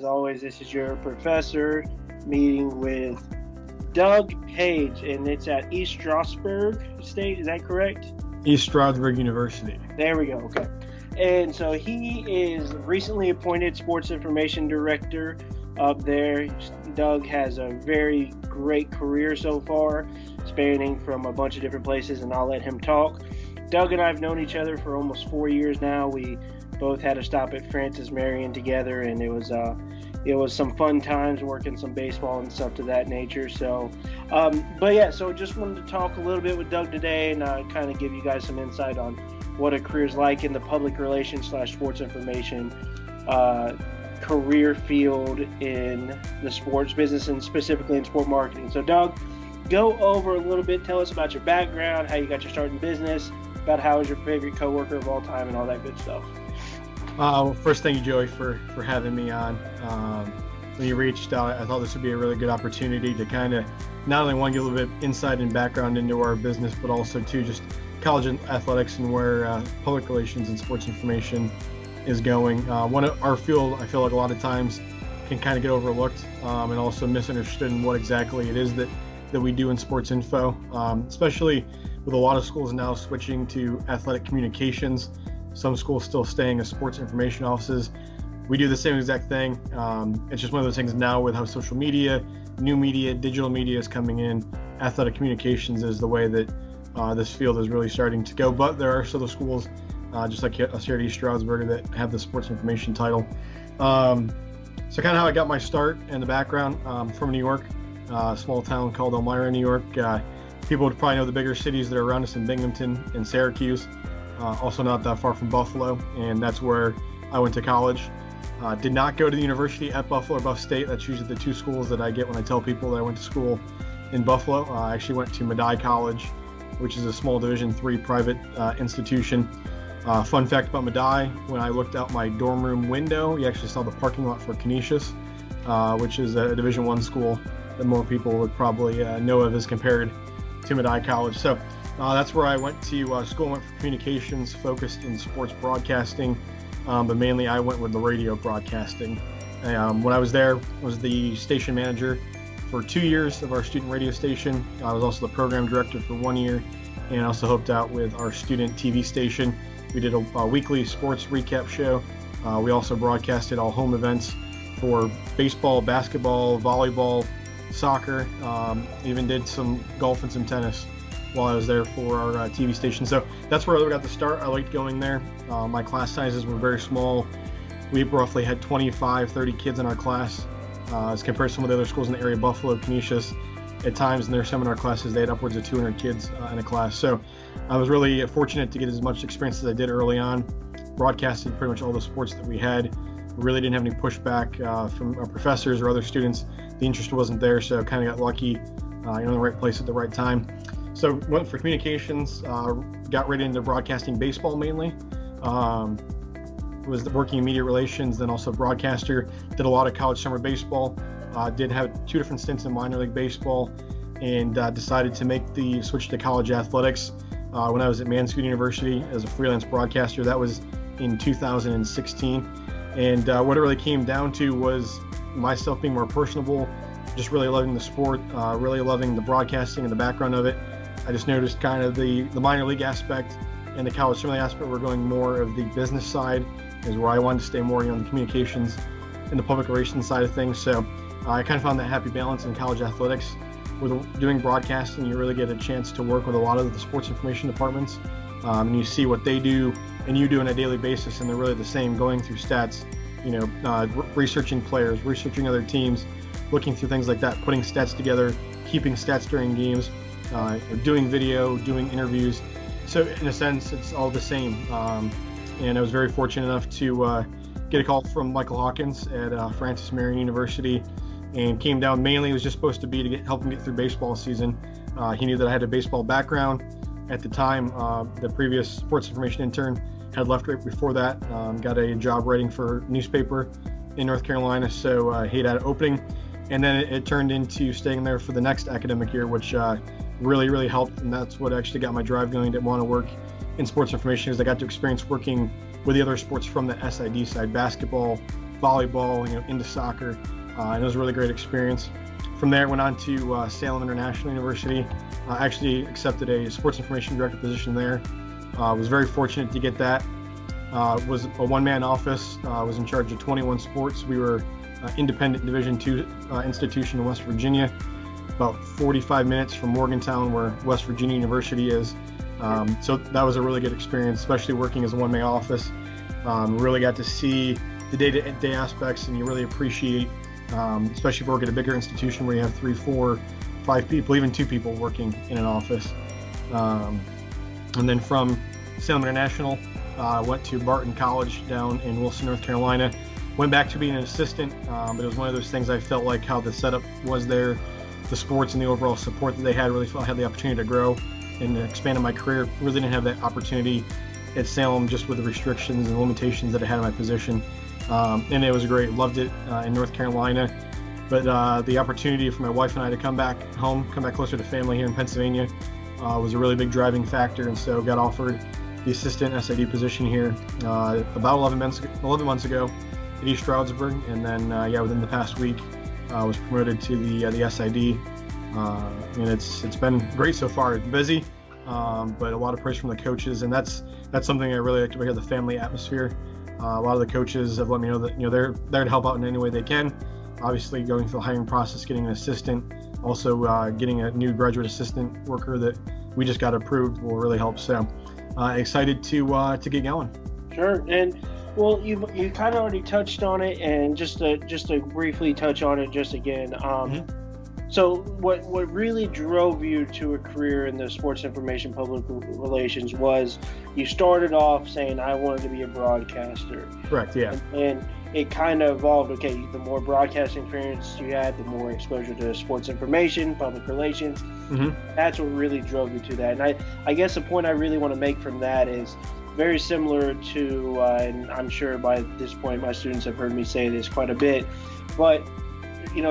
as always, this is your professor meeting with Doug Page, and it's at East Stroudsburg State. Is that correct? East Stroudsburg University. There we go. Okay. And so he is recently appointed Sports Information Director up there. Doug has a very great career so far, spanning from a bunch of different places, and I'll let him talk. Doug and I have known each other for almost 4 years now. We both had a stop at Francis Marion together, and it was some fun times working some baseball and stuff to that nature. So, so just wanted to talk a little bit with Doug today and kind of give you guys some insight on what a career is like in the public relations / sports information career field in the sports business and specifically in sport marketing. So, Doug, go over a little bit. Tell us about your background, how you got your start in business, about how was your favorite coworker of all time, and all that good stuff. Well, first, thank you, Joey, for having me on. When you reached out, I thought this would be a really good opportunity to kind of not only want to get a little bit insight and background into our business, but also to just college athletics and where public relations and sports information is going. One of our field, I feel like a lot of times can kind of get overlooked and also misunderstood in what exactly it is that we do in sports info, especially with a lot of schools now switching to athletic communications. Some schools still staying as sports information offices. We do the same exact thing. It's just one of those things now with how social media, new media, digital media is coming in. Athletic communications is the way that this field is really starting to go. But there are still the schools, just like us here at East Stroudsburg, that have the sports information title. So kind of how I got my start and the background. From New York, a small town called Elmira, New York. People would probably know the bigger cities that are around us in Binghamton and Syracuse. Also not that far from Buffalo, and that's where I went to college. Did not go to the university at Buffalo or Buff State. That's usually the two schools that I get when I tell people that I went to school in Buffalo. I actually went to Medaille College, which is a small Division III private institution. Fun fact about Medaille, when I looked out my dorm room window, you actually saw the parking lot for Canisius, which is a Division I school that more people would probably know of as compared to Medaille College. So that's where I went to school. I went for communications, focused in sports broadcasting, but mainly I went with the radio broadcasting. When I was there, I was the station manager for 2 years of our student radio station. I was also the program director for 1 year, and also helped out with our student TV station. We did a weekly sports recap show. We also broadcasted all home events for baseball, basketball, volleyball, soccer, even did some golf and some tennis while I was there for our TV station. So that's where I got the start. I liked going there. My class sizes were very small. We roughly had 25, 30 kids in our class, as compared to some of the other schools in the area, Buffalo, Canisius. At times in their seminar classes, they had upwards of 200 kids in a class. So I was really fortunate to get as much experience as I did early on, broadcasting pretty much all the sports that we had. We really didn't have any pushback from our professors or other students. The interest wasn't there, so kind of got lucky, in the right place at the right time. So went for communications, got right into broadcasting baseball mainly. Was working in media relations, then also broadcaster. Did a lot of college summer baseball. Did have 2 different stints in minor league baseball, and decided to make the switch to college athletics when I was at Mansfield University as a freelance broadcaster. That was in 2016. And what it really came down to was myself being more personable, just really loving the sport, really loving the broadcasting and the background of it. I just noticed kind of the minor league aspect and the college summer league aspect were going more of the business side, is where I wanted to stay more on the communications and the public relations side of things. So I kind of found that happy balance in college athletics. With doing broadcasting, you really get a chance to work with a lot of the sports information departments, and you see what they do and you do on a daily basis, and they're really the same, going through stats, researching players, researching other teams, looking through things like that, putting stats together, keeping stats during games, doing video, doing interviews. So in a sense, it's all the same. And I was very fortunate enough to get a call from Michael Hawkins at Francis Marion University, and came down mainly. It was just supposed to be to help him get through baseball season. He knew that I had a baseball background. At the time, the previous sports information intern had left right before that, got a job writing for a newspaper in North Carolina, so he had an opening. And then it turned into staying there for the next academic year, which really helped, and that's what actually got my drive going to want to work in sports information, is I got to experience working with the other sports from the SID side, basketball, volleyball, into soccer, and it was a really great experience. From there, I went on to Salem International University. I actually accepted a sports information director position there. Was very fortunate to get that. Was a one-man office. Was in charge of 21 sports. We were independent Division II institution in West Virginia, about 45 minutes from Morgantown, where West Virginia University is. So that was a really good experience, especially working as a one-man office. Really got to see the day-to-day aspects, and you really appreciate, especially if you work at a bigger institution where you have 3, 4, 5 people, even 2 people working in an office. And then from Salem International, I went to Barton College down in Wilson, North Carolina. Went back to being an assistant, but it was one of those things I felt like how the setup was there, the sports and the overall support that they had, really felt I had the opportunity to grow and expand in my career. Really didn't have that opportunity at Salem, just with the restrictions and limitations that I had in my position. And it was great, loved it in North Carolina. But the opportunity for my wife and I to come back home, come back closer to family here in Pennsylvania, was a really big driving factor, and so got offered the assistant SID position here about 11 months ago at East Stroudsburg, and then within the past week was promoted to the SID, and it's been great so far. It's busy, but a lot of praise from the coaches, and that's something I really like to hear, the family atmosphere. A lot of the coaches have let me know that they're there to help out in any way they can. Obviously, going through the hiring process, getting an assistant, also getting a new graduate assistant worker that we just got approved will really help. So excited to get going. Sure. And well, you kind of already touched on it, and just to briefly touch on it just again. So what really drove you to a career in the sports information public relations was you started off saying, I wanted to be a broadcaster. Correct, yeah. And it kind of evolved. Okay, the more broadcasting experience you had, the more exposure to sports information, public relations. That's what really drove you to that. And I guess the point I really want to make from that is very similar to, and I'm sure by this point my students have heard me say this quite a bit, but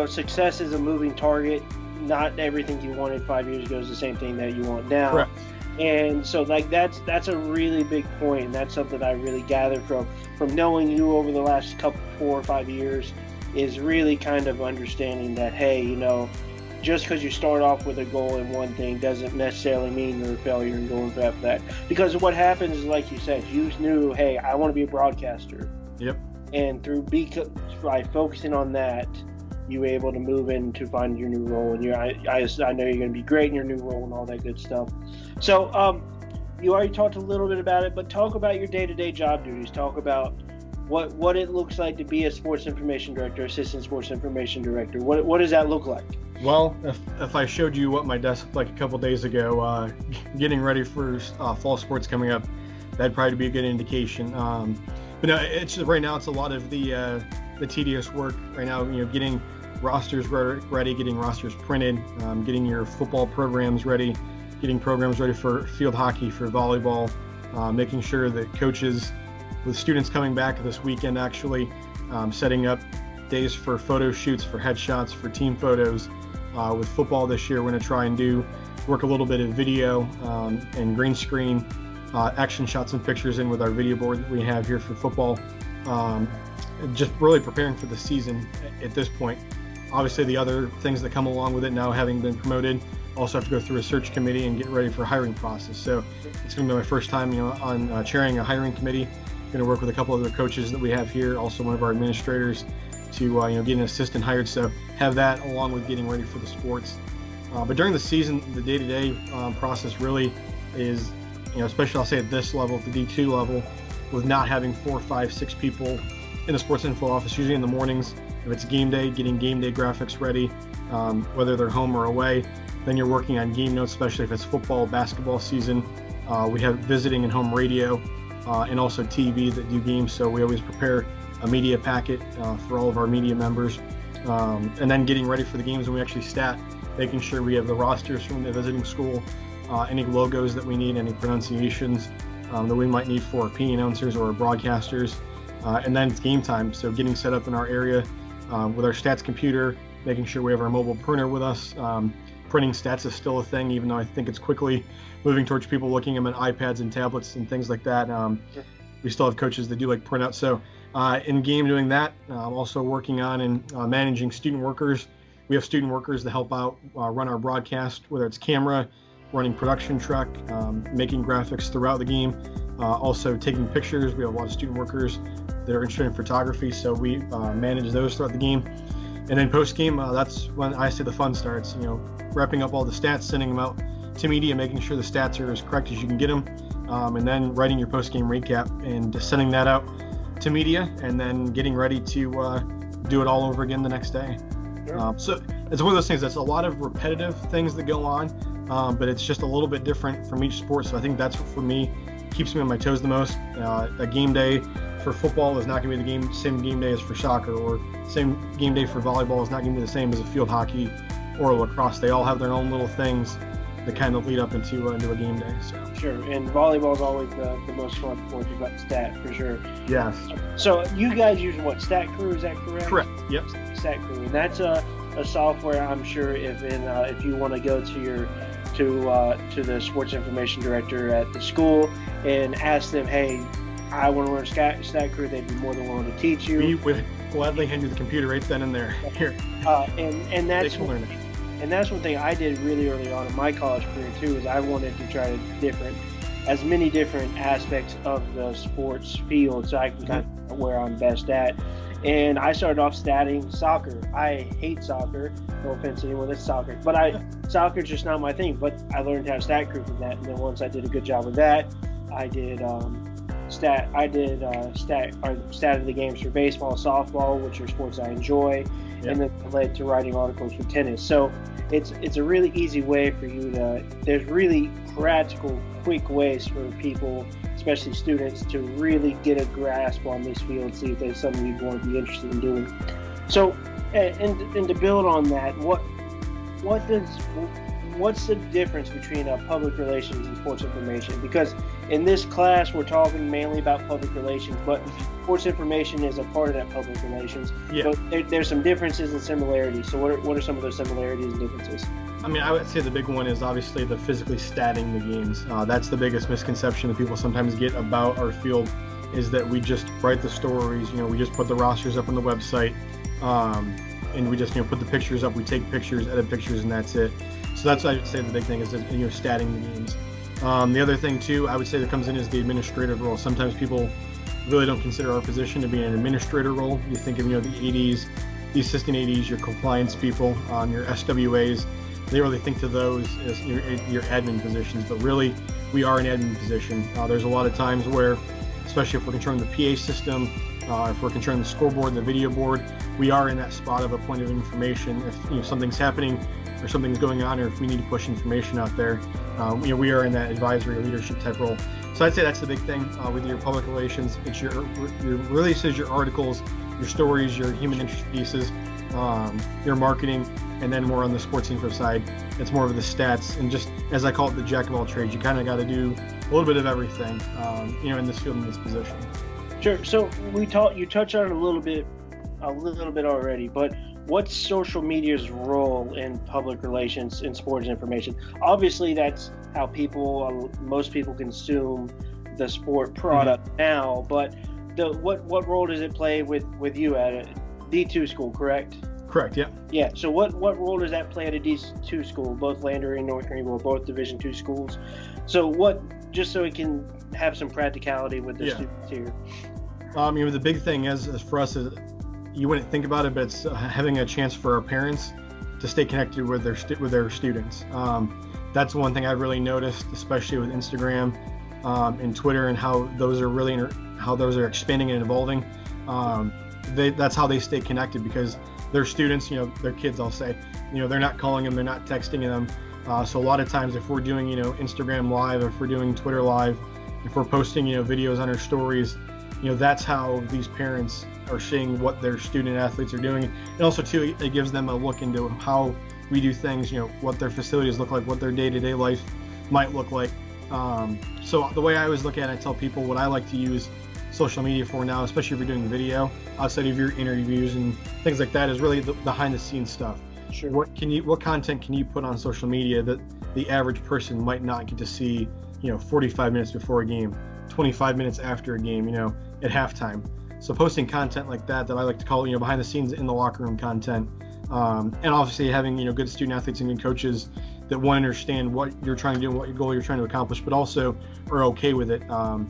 success is a moving target. Not everything you wanted 5 years ago is the same thing that you want now. Correct. And so that's a really big point, and that's something I really gathered from knowing you over the last 4 or 5 years, is really kind of understanding that, hey, just because you start off with a goal in one thing doesn't necessarily mean you're a failure in going after that. Because what happens is, like you said, you knew, hey, I want to be a broadcaster. Yep. And by focusing on that, you were able to move in to find your new role, and I know you're going to be great in your new role and all that good stuff. So you already talked a little bit about it, but talk about your day-to-day job duties. Talk about what it looks like to be a sports information director, assistant sports information director. What does that look like? Well, if I showed you what my desk looked like a couple days ago, getting ready for fall sports coming up, that'd probably be a good indication. But no, right now it's a lot of the tedious work right now. Getting rosters ready, getting rosters printed, getting your football programs ready, getting programs ready for field hockey, for volleyball, making sure that coaches, with students coming back this weekend, actually setting up days for photo shoots, for headshots, for team photos. With football this year, we're going to try and work a little bit of video and green screen action shots and pictures in with our video board that we have here for football. Just really preparing for the season at this point. Obviously, the other things that come along with it now, having been promoted, also have to go through a search committee and get ready for a hiring process. So it's going to be my first time, on chairing a hiring committee. I'm going to work with a couple other coaches that we have here, also one of our administrators, to get an assistant hired. So have that along with getting ready for the sports. But during the season, the day-to-day process really is, especially I'll say at this level, at the D2 level, with not having 4, 5, 6 people in the sports info office, usually in the mornings. If it's game day, getting game day graphics ready, whether they're home or away. Then you're working on game notes, especially if it's football, basketball season. We have visiting and home radio, and also TV that do games. So we always prepare a media packet for all of our media members. And then getting ready for the games when we actually stat, making sure we have the rosters from the visiting school, any logos that we need, any pronunciations that we might need for PE announcers or broadcasters. And then it's game time, so getting set up in our area with our stats computer, making sure we have our mobile printer with us. Printing stats is still a thing, even though I think it's quickly moving towards people looking at them on iPads and tablets and things like that. We still have coaches that do like printouts, so in game doing that. I'm also working on and managing student workers. We have student workers to help out run our broadcast, whether it's camera, running production truck, making graphics throughout the game, also taking pictures. We have a lot of student workers that are interested in photography, so we manage those throughout the game. And then post game, that's when I say the fun starts. Wrapping up all the stats, sending them out to media, making sure the stats are as correct as you can get them, and then writing your post game recap and sending that out to media, and then getting ready to do it all over again the next day. Sure. So it's one of those things that's a lot of repetitive things that go on, but it's just a little bit different from each sport. So I think that's what, for me, keeps me on my toes the most. A game day for football is not going to be the same game day as for soccer, or same game day for volleyball is not going to be the same as a field hockey or lacrosse. They all have their own little things that kind of lead up into a game day. So. Sure, and volleyball is always the most fun sport to stat, for sure. Yes. So you guys use what, Stat Crew, is that correct? Correct, yep. Stat Crew, and that's a software, I'm sure, if you want to go to the sports information director at the school and ask them, hey, I want to learn Stat Crew, they'd be more than willing to teach you. We would gladly hand you the computer right then and there. Here. And that's one thing I did really early on in my college career too, is I wanted to try as many different aspects of the sports field so I can kind of where I'm best at. And I started off statting soccer. I hate soccer. No offense to anyone that's soccer, but soccer's just not my thing. But I learned how to Stat Crew from that, and then once I did a good job with that, I did stat of the games for baseball, softball, which are sports I enjoy, and then it led to writing articles for tennis. So it's a really easy way for you to. There's really practical, quick ways for people, especially students, to really get a grasp on this field, see if there's something you'd want to be interested in doing. So, and to build on that, what's the difference between public relations and sports information? Because in this class, we're talking mainly about public relations, but sports information is a part of that public relations. Yeah. So there's some differences and similarities. So what are some of those similarities and differences? I mean, I would say the big one is obviously the physically statting the games. That's the biggest misconception that people sometimes get about our field, is that we just write the stories, we just put the rosters up on the website, and we just, put the pictures up, we take pictures, edit pictures, and that's it. So that's what I would say the big thing is that, statting the games. The other thing too, I would say that comes in is the administrative role. Sometimes people really don't consider our position to be an administrator role. You think of, the ADs, the assistant ADs, your compliance people, your SWAs. They really think to those as your admin positions, but really we are an admin position. There's a lot of times where, especially if we're controlling the PA system, if we're controlling the scoreboard, the video board, we are in that spot of a point of information. If something's happening or something's going on, or if we need to push information out there, we are in that advisory or leadership type role. So I'd say that's the big thing with your public relations. It's your releases, your articles, your stories, your human interest pieces, your marketing, and then more on the sports info side, it's more of the stats, and just, as I call it, the jack of all trades. You kind of got to do a little bit of everything, in this field, in this position. Sure. So you touched on it a little bit already, but what's social media's role in public relations in sports information? Obviously, that's how most people consume the sport product now, but what role does it play with you at a D2 school, correct? Correct, yeah. Yeah, so what role does that play at a D2 school, both Lander and North Greenville, both Division II schools? So just so we can have some practicality with the students here. The big thing is for us is, you wouldn't think about it, but it's having a chance for our parents to stay connected with their students. That's one thing I've really noticed, especially with Instagram and Twitter, and how those are expanding and evolving. That's how they stay connected, because their students, their kids, I'll say, they're not calling them, they're not texting them. So a lot of times, if we're doing, Instagram Live, if we're doing Twitter Live, if we're posting, videos on our stories, that's how these parents are seeing what their student athletes are doing. And also too, it gives them a look into how we do things, what their facilities look like, what their day-to-day life might look like. So the way I always look at it, I tell people what I like to use social media for now, especially if you're doing video, outside of your interviews and things like that, is really the behind-the-scenes stuff. Sure. What content can you put on social media that the average person might not get to see, 45 minutes before a game, 25 minutes after a game, at halftime? So posting content like that I like to call, behind the scenes in the locker room content, and obviously having, good student athletes and good coaches that want to understand what you're trying to do, what your goal you're trying to accomplish, but also are okay with it, and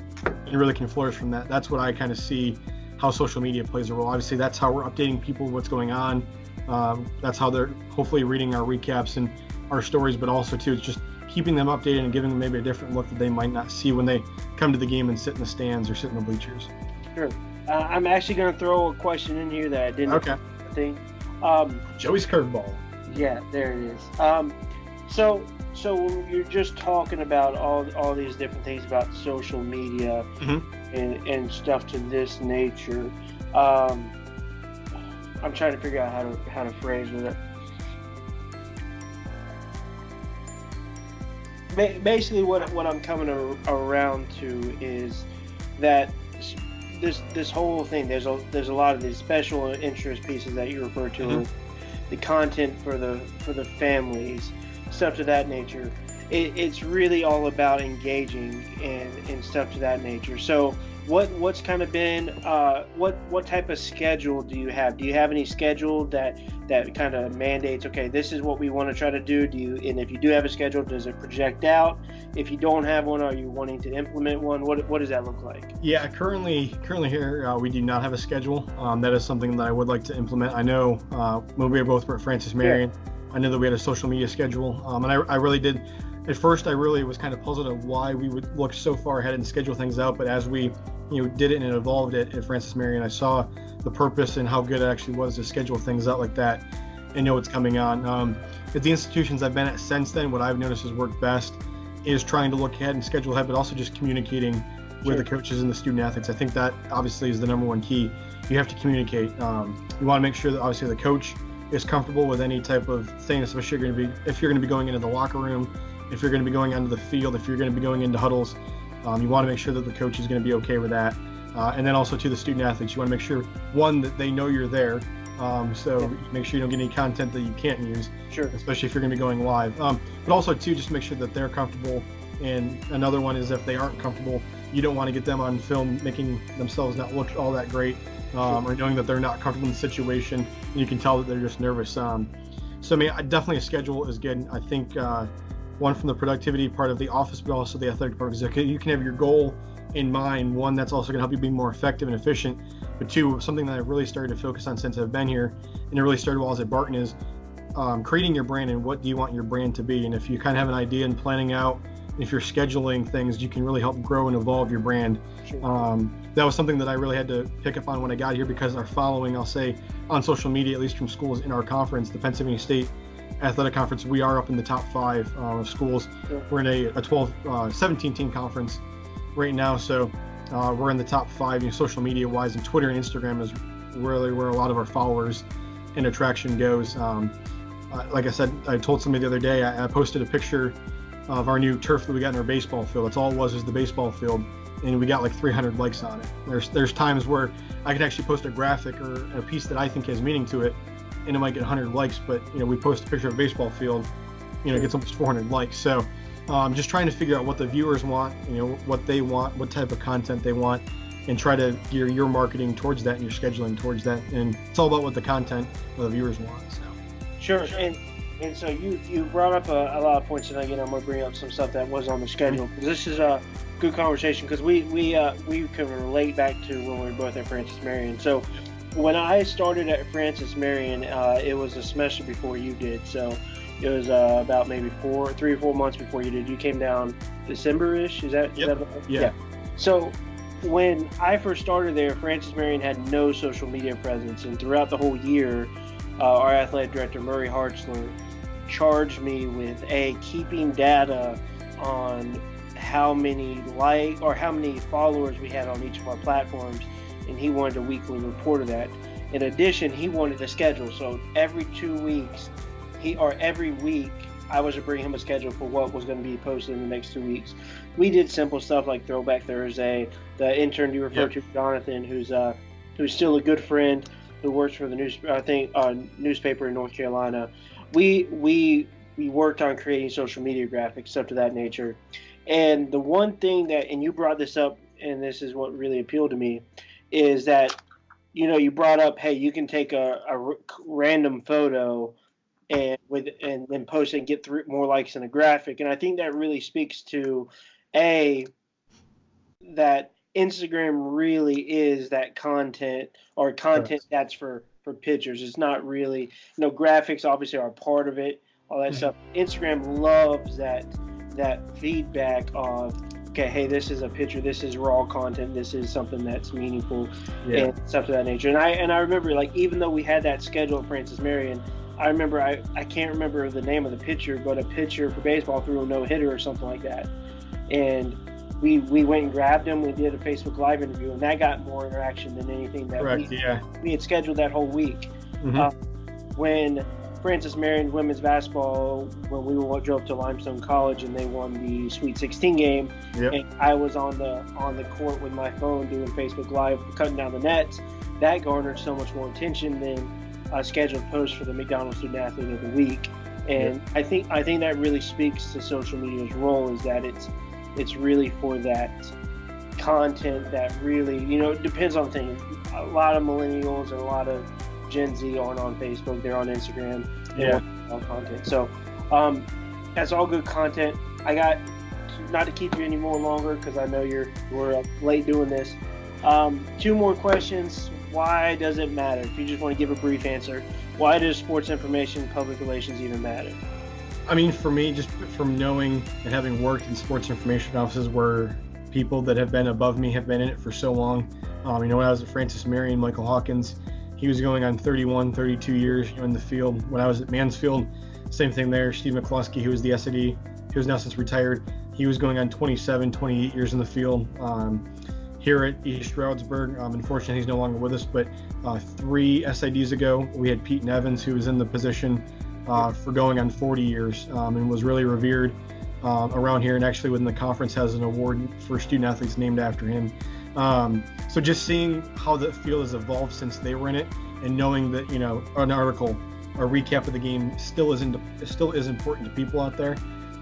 really can flourish from that. That's what I kind of see how social media plays a role. Obviously, that's how we're updating people what's going on. That's how they're hopefully reading our recaps and our stories, but also too, it's just keeping them updated and giving them maybe a different look that they might not see when they come to the game and sit in the stands or sit in the bleachers. Sure. I'm actually going to throw a question in here that I didn't think. Joey's curveball. Yeah, there it is. So when you're just talking about all these different things about social media and stuff to this nature, I'm trying to figure out how to phrase it. Basically, what I'm coming around to is that this whole thing. There's a lot of these special interest pieces that you refer to, the content for the families, stuff to that nature. It's really all about engaging and stuff to that nature. So what's kind of been what type of schedule do you have? Do you have any schedule that kind of mandates, okay, this is what we want to try to do? And if you do have a schedule, does it project out? If you don't have one, are you wanting to implement one? What does that look like? Yeah, currently here we do not have a schedule. That is something that I would like to implement. I know when we both were at Francis Marion, I know that we had a social media schedule, and I really did. At first, I really was kind of puzzled at why we would look so far ahead and schedule things out. But as we, did it and evolved it at Francis Marion, I saw the purpose and how good it actually was to schedule things out like that and know what's coming on. At the institutions I've been at since then, what I've noticed has worked best is trying to look ahead and schedule ahead, but also just communicating with the coaches and the student athletes. I think that obviously is the number one key. You have to communicate. You want to make sure that obviously the coach is comfortable with any type of thing, especially if you're going to be going into the locker room, if you're going to be going onto the field, if you're going to be going into huddles. You want to make sure that the coach is going to be okay with that. And then also to the student athletes, you want to make sure, one, that they know you're there. So make sure you don't get any content that you can't use, especially if you're going to be going live. But also, too, just make sure that they're comfortable. And another one is if they aren't comfortable, you don't want to get them on film making themselves not look all that great, or knowing that they're not comfortable in the situation, and you can tell that they're just nervous. So, I mean, definitely a schedule is good. I think one from the productivity part of the office, but also the athletic department, is you can have your goal in mind. One, that's also going to help you be more effective and efficient. But two, something that I've really started to focus on since I've been here, and it really started while I was at Barton, is creating your brand and what do you want your brand to be. And if you kind of have an idea and planning out, if you're scheduling things, you can really help grow and evolve your brand. That was something that I really had to pick up on when I got here, because our following, I'll say, on social media, at least from schools in our conference, the Pennsylvania State Athletic Conference, we are up in the top 5 of schools. We're in a 17 team conference right now, so we're in the top 5 social media wise, and Twitter and Instagram is really where a lot of our followers and attraction goes. Like I said, I told somebody the other day, I posted a picture of our new turf that we got in our baseball field. That's all it was the baseball field, and we got like 300 likes on it. There's times where I could actually post a graphic or a piece that I think has meaning to it, and it might get 100 likes, but we post a picture of a baseball field, it gets almost 400 likes. So just trying to figure out what the viewers want, what they want, what type of content they want, and try to gear your marketing towards that and your scheduling towards that. And it's all about what the content of the viewers want. So. Sure. And so you brought up a lot of points, and again, I'm going to bring up some stuff that was on the schedule, because this is a good conversation, because we can relate back to when we were both at Francis Marion. So when I started at Francis Marion, it was a semester before you did. So it was about maybe 3 or 4 months before you did. You came down December-ish. Is that? Yep. Yeah. So when I first started there, Francis Marion had no social media presence, and throughout the whole year, our athletic director, Murray Hartzler, charged me with keeping data on how many followers we had on each of our platforms, and he wanted a weekly report of that. In addition, he wanted a schedule, so every 2 weeks, every week, I was to bring him a schedule for what was going to be posted in the next 2 weeks. We did simple stuff like Throwback Thursday. The intern you referred to, Jonathan, who's still a good friend, who works for the newspaper in North Carolina. We worked on creating social media graphics, stuff to that nature. And the one thing and you brought this up, and this is what really appealed to me, is that, you brought up, hey, you can take a random photo and then post it and get through more likes in a graphic. And I think that really speaks to that Instagram really is that content or content that's for pictures. It's not really, graphics obviously are a part of it, all that stuff. Instagram loves that feedback of, okay, hey, this is a picture, this is raw content, this is something that's meaningful, and stuff of that nature. And I remember, like, even though we had that schedule at Francis Marion, I remember I can't remember the name of the pitcher, but a pitcher for baseball threw a no-hitter or something like that, and we went and grabbed him. We did a Facebook Live interview, and that got more interaction than anything that we had scheduled that whole week. When Francis Marion women's basketball, when we drove to Limestone College and they won the Sweet 16 game, and I was on the court with my phone doing Facebook Live, cutting down the nets, that garnered so much more attention than a scheduled post for the McDonald's Student Athlete of the Week. And I think that really speaks to social media's role, is that it's really for that content that really, it depends on things. A lot of millennials and a lot of Gen Z aren't on Facebook; they're on Instagram. On content. So that's all good content. I got, not to keep you any more longer because I know we're late doing this. 2 more questions. Why does it matter? If you just want to give a brief answer, why does sports information, public relations even matter? I mean, for me, just from knowing and having worked in sports information offices where people that have been above me have been in it for so long. When I was at Francis Marion, Michael Hawkins, he was going on 31, 32 years in the field. When I was at Mansfield, same thing there. Steve McCluskey, who was the SID, who is now since retired, he was going on 27, 28 years in the field. Here at East Stroudsburg, unfortunately he's no longer with us, but 3 SIDs ago, we had Pete Nevins, who was in the position for going on 40 years and was really revered around here, and actually within the conference has an award for student athletes named after him. So just seeing how the field has evolved since they were in it, and knowing that, an article, a recap of the game still is important to people out there.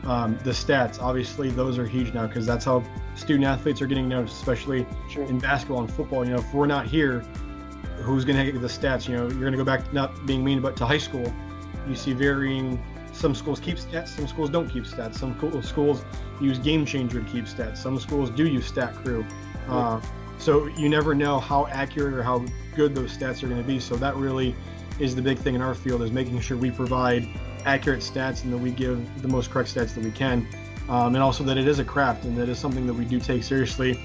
The stats, obviously, those are huge now because that's how student athletes are getting noticed, especially in basketball and football. If we're not here, who's going to get the stats? You're going to go back to not being mean, but to high school. You see varying. Some schools keep stats, some schools don't keep stats. Some schools use Game Changer to keep stats. Some schools do use Stat Crew. So you never know how accurate or how good those stats are going to be. So that really is the big thing in our field, is making sure we provide accurate stats and that we give the most correct stats that we can. And also that it is a craft and that is something that we do take seriously.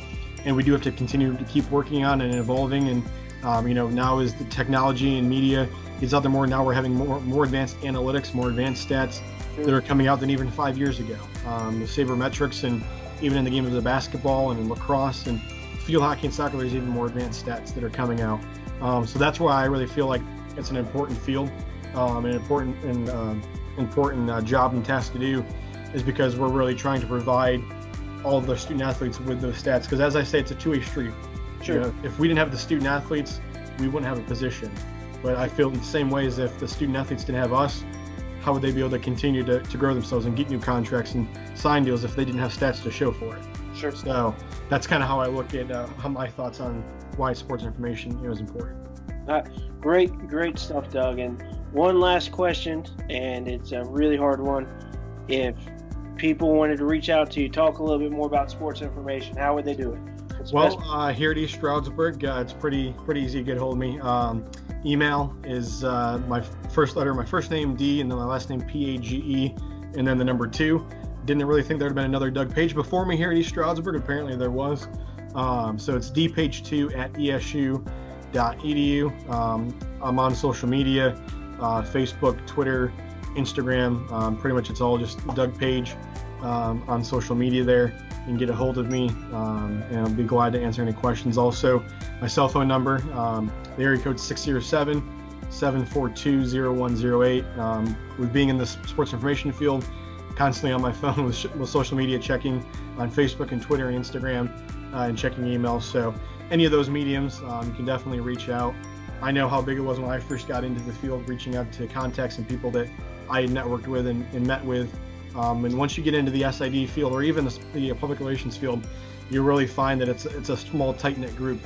And we do have to continue to keep working on and evolving. And, now as the technology and media gets out there more, now we're having more advanced analytics, more advanced stats that are coming out than even 5 years ago. The sabermetrics, and even in the game of the basketball and in lacrosse and field hockey and soccer, there's even more advanced stats that are coming out. So that's why I really feel like it's an important field, an important job and task to do, is because we're really trying to provide all of the student athletes with those stats. Because as I say, it's a two-way street. If we didn't have the student athletes, we wouldn't have a position. But I feel in the same way as if the student athletes didn't have us, how would they be able to continue to grow themselves and get new contracts and sign deals if they didn't have stats to show for it? So that's kind of how I look at my thoughts on why sports information is important. Great stuff, Doug. And one last question, and it's a really hard one. If people wanted to reach out to you, talk a little bit more about sports information, how would they do it? Well, here at East Stroudsburg, it's pretty easy to get hold of me. Email is my first letter, my first name D, and then my last name PAGE, and then the number 2. Didn't really think there would have been another Doug Page before me here at East Stroudsburg. Apparently there was. So it's dpage2@esu.edu. I'm on social media, Facebook, Twitter, Instagram. Pretty much it's all just Doug Page on social media there. You can get a hold of me, and I'll be glad to answer any questions. Also, my cell phone number, the area code 607-742-0108. With being in the sports information field, constantly on my phone with social media, checking on Facebook and Twitter and Instagram, and checking emails. So any of those mediums, you can definitely reach out. I know how big it was when I first got into the field, reaching out to contacts and people that I had networked with and met with. And once you get into the SID field or even the public relations field, you really find that it's a small, tight-knit group.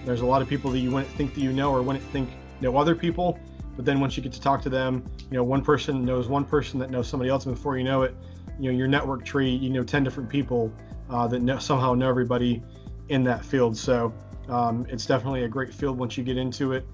There's a lot of people that you wouldn't think that you know or wouldn't think know other people, but then once you get to talk to them, one person knows one person that knows somebody else, and before you know it, your network tree, 10 different people that somehow know everybody in that field. So it's definitely a great field once you get into it.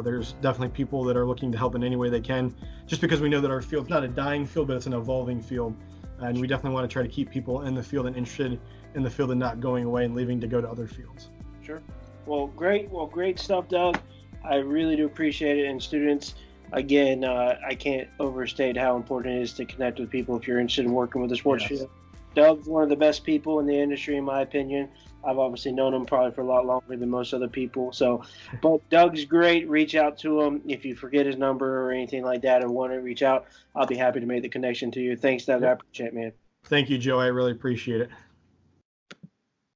There's definitely people that are looking to help in any way they can, just because we know that our field's not a dying field, but it's an evolving field. And we definitely want to try to keep people in the field and interested in the field and not going away and leaving to go to other fields. Sure. Well, great stuff, Doug. I really do appreciate it. And students, again, I can't overstate how important it is to connect with people if you're interested in working with the sports field. Doug's one of the best people in the industry, in my opinion. I've obviously known him probably for a lot longer than most other people. So, but Doug's great. Reach out to him. If you forget his number or anything like that and want to reach out, I'll be happy to make the connection to you. Thanks, Doug. I appreciate it, man. Thank you, Joe. I really appreciate it.